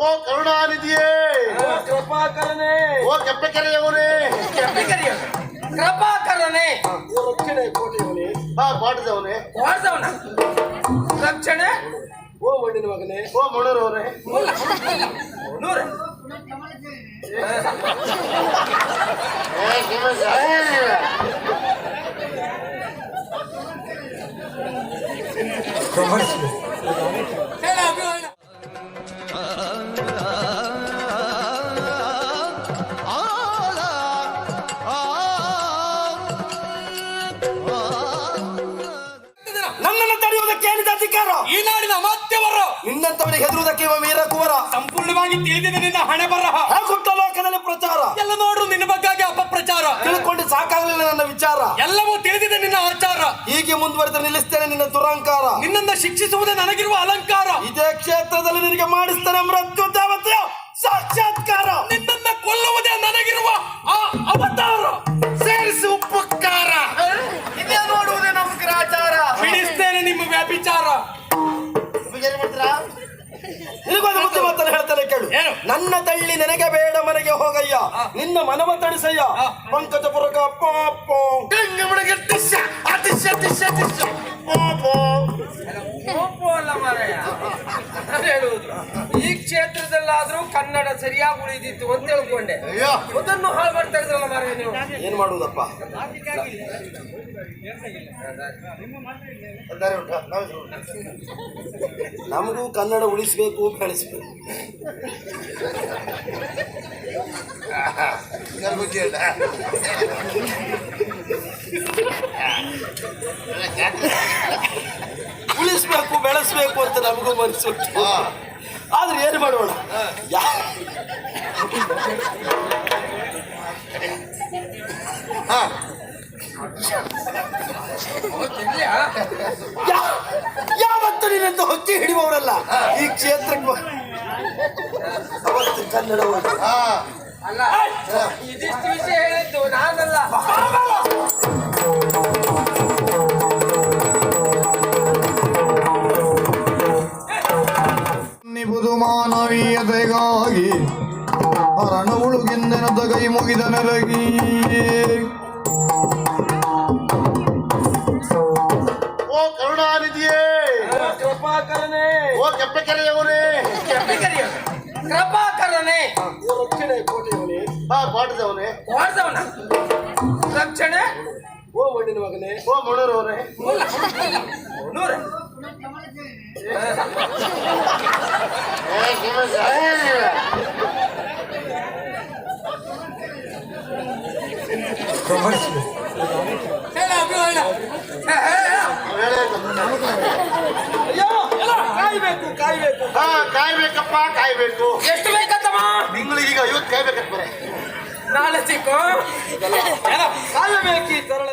ಓ ಕರುಣಾನಿಧಿಯೇ, ಓ ಕೃಪಾಕರನೇ, ಓ ಕೆಪ್ಪೆಕೆರೆಯವನೇ, ಕೃಪಾಕರನೇ, ಓ ರಕ್ಷಣೆ ಕೋಟೆಯವನೇ, ಪಾಠದವನೇ, ಕೋಟದವನ ರಕ್ಷಣೆ, ಓ ಮಣ್ಣಿನ ಮಗನೇ, ಓ ಮಣ್ಣೂರವನೇ, ನೂರ ನನ್ನನ್ನು ತಡೆಯುವುದಕ್ಕೆ ಏನಿದೆ ಅಧಿಕಾರ? ಈ ನಾಡಿನ ಅಮಾತ್ಯವರು ನಿನ್ನಂತವನಿಗೆ ಹೆದರುವುದಕ್ಕೆ ಇವ ವೀರ ಕುವರ. ಸಂಪೂರ್ಣವಾಗಿ ತಿಳಿದಿದೆ ನಿನ್ನ ಹಣೆ ಬರಹ. ಹೇಗುಂಟ ಲೋಕದಲ್ಲಿ ಪ್ರಚಾರ, ಎಲ್ಲ ನೋಡ್ರು ನಿನ್ನ ಬಗ್ಗಾಗಿ ಅಪಪ್ರಚಾರ. ತಿಳ್ಕೊಂಡು ಸಾಕಾಗಲಿಲ್ಲ ನನ್ನ ವಿಚಾರ. ಎಲ್ಲವೂ ತಿಳಿದಿದೆ ನಿನ್ನ ಆಚಾರ. ಹೀಗೆ ಮುಂದುವರೆದು ನಿಲ್ಲಿಸ್ತೇನೆ ನಿನ್ನ ದುರಂಕಾರ. ನಿನ್ನನ್ನ ಶಿಕ್ಷಿಸುವುದೇ ನನಗಿರುವ ಅಲಂಕಾರ. ಇದೇ ಕ್ಷೇತ್ರದಲ್ಲಿ ನಿನಗೆ ಮಾಡಿಸ್ತೇನೆ ಮೃತ್ಯು ದೇವತೆಯ ಸಾಕ್ಷಾತ್ಕಾರ. ನಿನ್ನನ್ನ ಕೊಲ್ಲುವುದೇ ನನಗಿರುವ ಆ ಅವತಾರ. ಸೇರಿಸಿ ಉಪಕಾರ, ಇದೇ ನೋಡುವುದೇ ನಮ್ಮ ಗ್ರಾಚಾರ. ಬಿಡಿಸ್ತೇನೆ ನಿಮ್ಮ ವ್ಯಾಪಿಚಾರ. ನಿನಗೊಂದು ಮುದ್ದು ಮಾತನ್ನು ಹೇಳ್ತಾನೆ ಕೇಳು. ಏನು? ನನ್ನ ತಳ್ಳಿ ನನಗೆ ಬೇಡ ಮನೆಗೆ ಹೋಗಯ್ಯ, ನಿನ್ನ ಮನವ ತಣಿಸಯ್ಯ. ಪಂಕಜಪುರಕ ಪಾಪೋ ಅಲ್ಲ ಮಾರಾಯ, ನಾನು ಹೇಳುವುದು ಈ ಕ್ಷೇತ್ರದಲ್ಲಾದ್ರೂ ಕನ್ನಡ ಸರಿಯಾಗಿ ಉಳಿದಿತ್ತು ಅಂತ ಹೇಳ್ಕೊಂಡೆ. ಅದನ್ನು ಹಾಳು ಮಾಡ್ತಾ ಇದ್ರಲ್ಲ ಮಾರಾಯ ನೀವು. ಏನ್ ಮಾಡುವುದಪ್ಪ? ನಮಗೂ ಕನ್ನಡ ಉಳಿಸ್ಬೇಕು, ಬೆಳೆಸ್ಬೇಕು. ಉಳಿಸ್ಬೇಕು, ಬೆಳೆಸ್ಬೇಕು ಅಂತ ನಮಗೂ ಮನಸ್ಸು. ಆದ್ರೆ ಏನ್ ಮಾಡೋಣ? ಯಾವತ್ತು ನೀನಂತ ಹೊಚ್ಚಿ ಹಿಡಿಯುವವರಲ್ಲ ಈ ಕ್ಷೇತ್ರಕ್ಕೆ. ಅವತ್ತು ಕನ್ನಡ ಅಲ್ಲ, ಇದಿಷ್ಟು ವಿಷಯ ಹೇಳಿದ್ದು ನಾನಲ್ಲ. ನಿಬುದು ಮಾನವೀಯತೆಗಾಗಿ ಹರಣ ಉಳುಗೆಂದೆನದ ಕೈ ಮುಗಿದ ನೆಲಗಿ. ಓ ಕರುಣಾನಿಧಿಯೇ, ಓ ಕೃಪಾಕರನೇ, ಓ ಕೆಪ್ಪೆಕೆರೆಯವನೇ, ಕೃಪಾಕರನೇ, ಓ ರಕ್ಷಣೆ ಕೋಟೆಯವನೇ, ಪಾಠದವನೇ, ಕೋಟದವನ ರಕ್ಷಣೆ, ಓ ಮಣ್ಣಿನ ಮಗನೇ, ಓ ಮಣ್ಣೂರವನೇ, ನೂರ ಕಾಯ್ಬೇಕು ಕಾಯ್ಬೇಕು. ಕಾಯ್ಬೇಕಪ್ಪ, ಕಾಯ್ಬೇಕು. ಎಷ್ಟು ಬೇಕತ್ತಮ್ಮ? ತಿಂಗಳಿಗೆ 50 ಕಾಯ್ಬೇಕಂತ ಬರ. ನಾಳೆ ಸಿಕ್ಕು ಕಾಯಬೇಕು ಈ ತರಳ.